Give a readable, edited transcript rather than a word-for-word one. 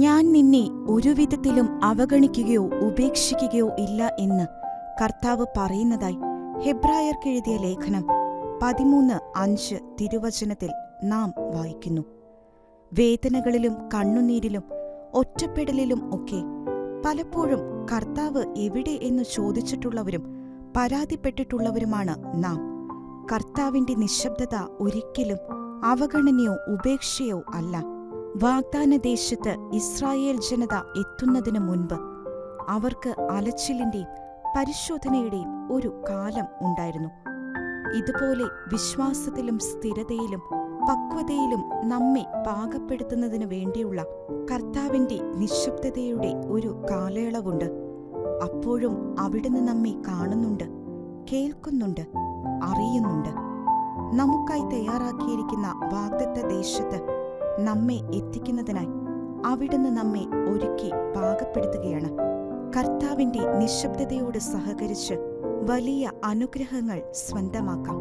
ഞാൻ നിന്നെ ഒരുവിധത്തിലും അവഗണിക്കുകയോ ഉപേക്ഷിക്കുകയോ ഇല്ല എന്ന് കർത്താവ് പറയുന്നതായി ഹെബ്രായർക്കെഴുതിയ ലേഖനം 13:5 തിരുവചനത്തിൽ നാം വായിക്കുന്നു. വേദനകളിലും കണ്ണുനീരിലും ഒറ്റപ്പെടലിലും ഒക്കെ പലപ്പോഴും കർത്താവ് എവിടെ എന്ന് ചോദിച്ചിട്ടുള്ളവരും പരാതിപ്പെട്ടിട്ടുള്ളവരുമാണ് നാം. കർത്താവിന്റെ നിശബ്ദത ഒരിക്കലും അവഗണനയോ ഉപേക്ഷയോ അല്ല. വാഗ്ദാനദേശത്ത് ഇസ്രായേൽ ജനത എത്തുന്നതിനു മുൻപ് അവർക്ക് അലച്ചിലിന്റെയും പരിശോധനയുടെയും ഒരു കാലം ഉണ്ടായിരുന്നു. ഇതുപോലെ വിശ്വാസത്തിലും സ്ഥിരതയിലും പക്വതയിലും നമ്മെ പാകപ്പെടുത്തുന്നതിനു വേണ്ടിയുള്ള കർത്താവിന്റെ നിശബ്ദതയുടെ ഒരു കാലയളവുണ്ട്. അപ്പോഴും അവിടുന്ന് നമ്മെ കാണുന്നുണ്ട്, കേൾക്കുന്നുണ്ട്, അറിയുന്നുണ്ട്. നമുക്കായി തയ്യാറാക്കിയിരിക്കുന്ന വാഗ്ദത്ത ദേശത്ത് നമ്മെ എത്തിക്കുന്നതിനായി അവിടുന്ന് നമ്മെ ഒരുക്കി പാകപ്പെടുത്തുകയാണ്. കർത്താവിന്റെ നിശബ്ദതയോട് സഹകരിച്ച് വലിയ അനുഗ്രഹങ്ങൾ സ്വന്തമാക്കാം.